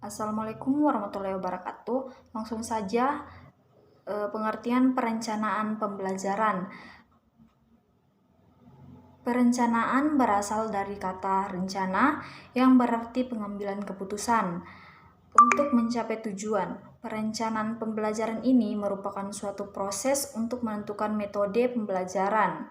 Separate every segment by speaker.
Speaker 1: Assalamualaikum warahmatullahi wabarakatuh. Langsung saja pengertian perencanaan pembelajaran. Perencanaan berasal dari kata rencana yang berarti pengambilan keputusan untuk mencapai tujuan. Perencanaan pembelajaran ini merupakan suatu proses untuk menentukan metode pembelajaran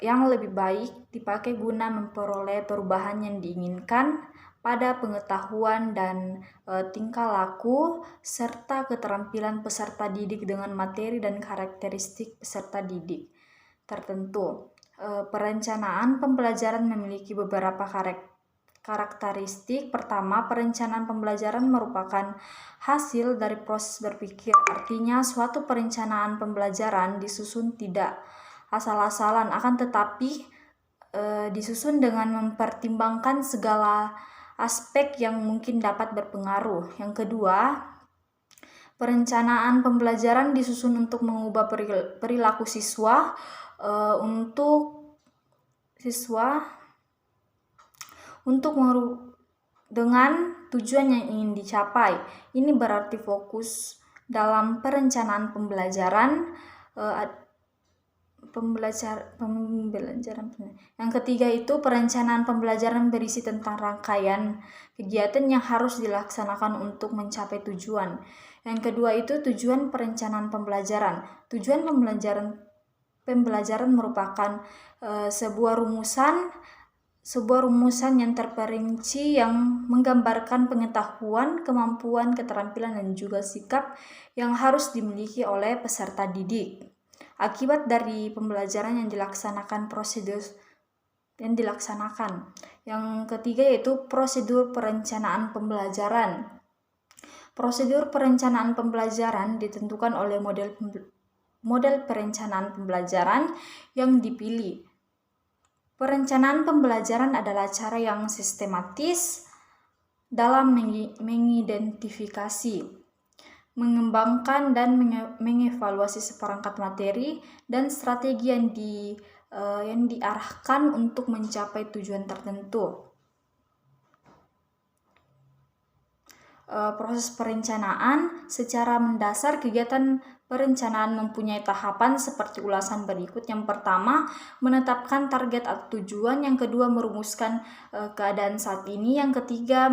Speaker 1: yang lebih baik dipakai guna memperoleh perubahan yang diinginkan pada pengetahuan dan tingkah laku serta keterampilan peserta didik dengan materi dan karakteristik peserta didik tertentu. Perencanaan pembelajaran memiliki beberapa karakteristik. Pertama, perencanaan pembelajaran merupakan hasil dari proses berpikir. Artinya, suatu perencanaan pembelajaran disusun tidak asal-asalan, akan tetapi disusun dengan mempertimbangkan segala aspek yang mungkin dapat berpengaruh. Yang kedua, perencanaan pembelajaran disusun untuk mengubah perilaku siswa dengan tujuan yang ingin dicapai. Ini berarti fokus dalam perencanaan pembelajaran. Yang ketiga itu perencanaan pembelajaran berisi tentang rangkaian kegiatan yang harus dilaksanakan untuk mencapai tujuan. Yang kedua itu tujuan perencanaan pembelajaran. Tujuan pembelajaran merupakan sebuah rumusan yang terperinci yang menggambarkan pengetahuan, kemampuan, keterampilan, dan juga sikap yang harus dimiliki oleh peserta didik. Akibat dari pembelajaran yang dilaksanakan Yang ketiga yaitu prosedur perencanaan pembelajaran. Prosedur perencanaan pembelajaran ditentukan oleh model perencanaan pembelajaran yang dipilih. Perencanaan pembelajaran adalah cara yang sistematis dalam mengidentifikasi, mengembangkan dan mengevaluasi seperangkat materi dan strategi yang diarahkan untuk mencapai tujuan tertentu. Proses perencanaan secara mendasar, kegiatan perencanaan mempunyai tahapan seperti ulasan berikut. Yang pertama, menetapkan target atau tujuan. Yang kedua, merumuskan keadaan saat ini. Yang ketiga,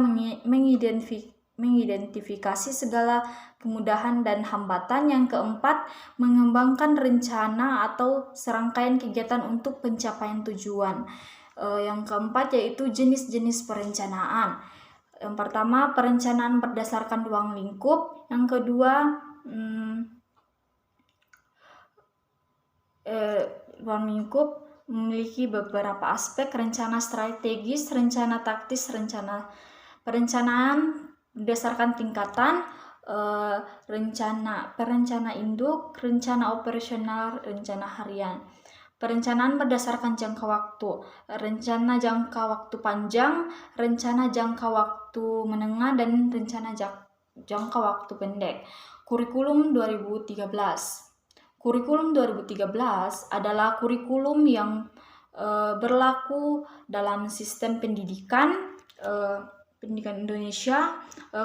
Speaker 1: mengidentifikasi segala kemudahan dan hambatan. Yang keempat, mengembangkan rencana atau serangkaian kegiatan untuk pencapaian tujuan. Yang keempat yaitu jenis-jenis perencanaan. Yang pertama, perencanaan berdasarkan ruang lingkup. Yang kedua, ruang lingkup memiliki beberapa aspek: rencana strategis, rencana taktis, perencanaan berdasarkan tingkatan, perencana induk, rencana operasional, rencana harian. Perencanaan berdasarkan jangka waktu, rencana jangka waktu panjang, rencana jangka waktu menengah, dan rencana jangka waktu pendek. Kurikulum 2013. Kurikulum 2013 adalah kurikulum yang berlaku dalam sistem pendidikan Indonesia.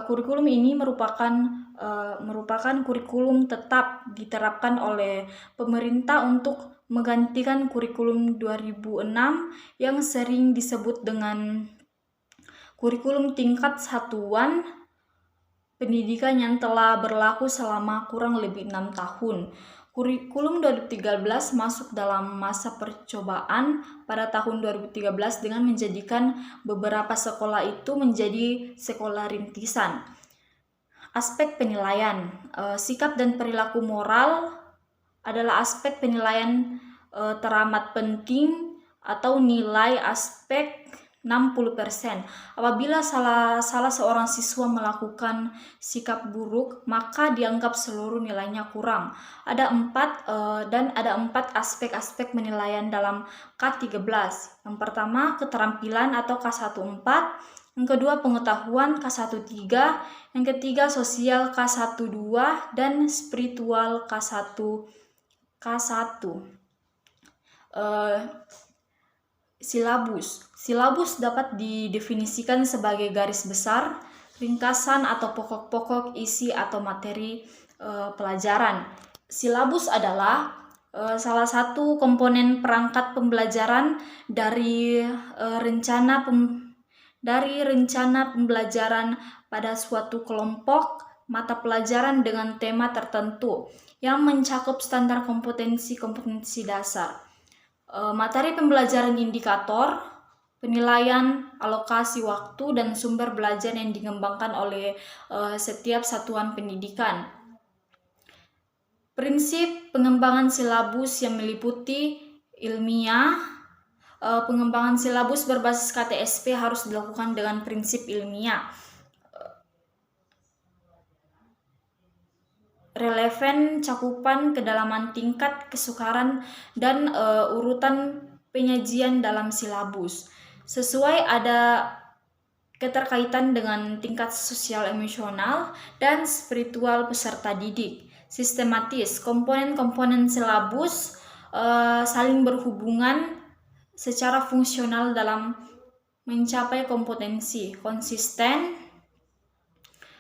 Speaker 1: Kurikulum ini merupakan kurikulum tetap diterapkan oleh pemerintah untuk menggantikan kurikulum 2006 yang sering disebut dengan kurikulum tingkat satuan pendidikan yang telah berlaku selama kurang lebih 6 tahun. Kurikulum 2013 masuk dalam masa percobaan pada tahun 2013 dengan menjadikan beberapa sekolah itu menjadi sekolah rintisan. Aspek penilaian, sikap dan perilaku moral adalah aspek penilaian teramat penting atau nilai aspek 60%. Apabila salah seorang siswa melakukan sikap buruk, maka dianggap seluruh nilainya kurang. Ada empat aspek-aspek penilaian dalam K13. Yang pertama, keterampilan atau K14. Yang kedua, pengetahuan K13. Yang ketiga, sosial K12 dan spiritual K1. Silabus dapat didefinisikan sebagai garis besar, ringkasan atau pokok-pokok isi atau materi pelajaran. Silabus adalah salah satu komponen perangkat pembelajaran dari rencana pembelajaran pada suatu kelompok mata pelajaran dengan tema tertentu yang mencakup standar kompetensi dasar. Materi pembelajaran indikator, penilaian, alokasi waktu, dan sumber belajar yang dikembangkan oleh setiap satuan pendidikan. Prinsip pengembangan silabus yang meliputi ilmiah. Pengembangan silabus berbasis KTSP harus dilakukan dengan prinsip ilmiah, relevan, cakupan, kedalaman tingkat, kesukaran, dan urutan penyajian dalam silabus. Sesuai ada keterkaitan dengan tingkat sosial emosional dan spiritual peserta didik. Sistematis, komponen-komponen silabus saling berhubungan secara fungsional dalam mencapai kompetensi.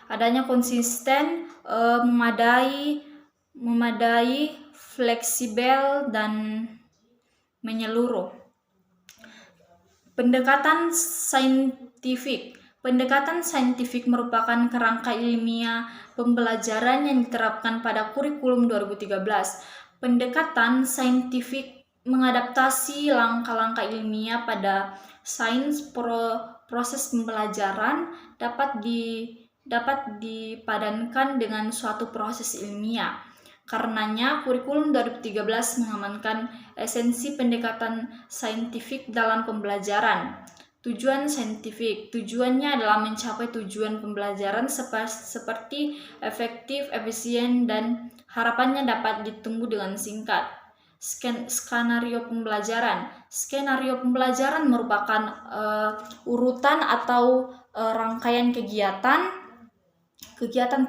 Speaker 1: Adanya konsisten, memadai, fleksibel, dan menyeluruh. Pendekatan saintifik merupakan kerangka ilmiah pembelajaran yang diterapkan pada kurikulum 2013. Pendekatan saintifik mengadaptasi langkah-langkah ilmiah pada sains. Proses pembelajaran dapat dipadankan dengan suatu proses ilmiah. Karenanya, kurikulum 2013 mengamankan esensi pendekatan saintifik dalam pembelajaran. Tujuan saintifik, tujuannya adalah mencapai tujuan pembelajaran seperti efektif, efisien, dan harapannya dapat ditempuh dengan singkat. Skenario pembelajaran. Skenario pembelajaran merupakan urutan atau rangkaian kegiatan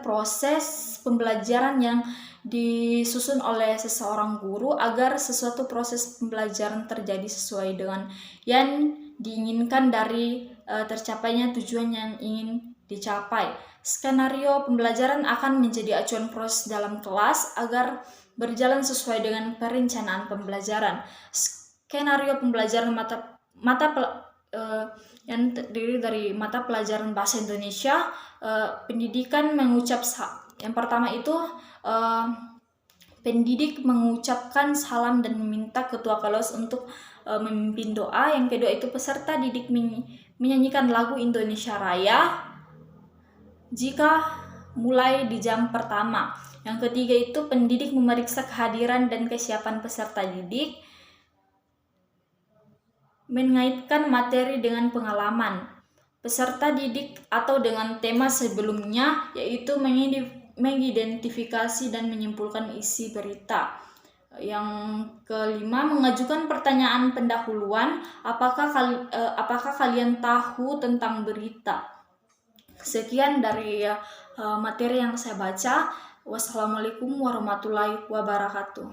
Speaker 1: proses pembelajaran yang disusun oleh seseorang guru agar sesuatu proses pembelajaran terjadi sesuai dengan yang diinginkan dari tercapainya tujuan yang ingin dicapai. Skenario pembelajaran akan menjadi acuan proses dalam kelas agar berjalan sesuai dengan perencanaan pembelajaran. Skenario pembelajaran yang terdiri dari mata pelajaran bahasa Indonesia, pendidikan yang pertama itu pendidik mengucapkan salam dan meminta ketua kelas untuk memimpin doa. Yang kedua itu peserta didik menyanyikan lagu Indonesia Raya jika mulai di jam pertama. Yang ketiga itu pendidik memeriksa kehadiran dan kesiapan peserta didik, mengaitkan materi dengan pengalaman peserta didik atau dengan tema sebelumnya, yaitu mengidentifikasi dan menyimpulkan isi berita. Yang kelima, mengajukan pertanyaan pendahuluan, apakah kalian tahu tentang berita? Sekian dari materi yang saya baca. Wassalamualaikum warahmatullahi wabarakatuh.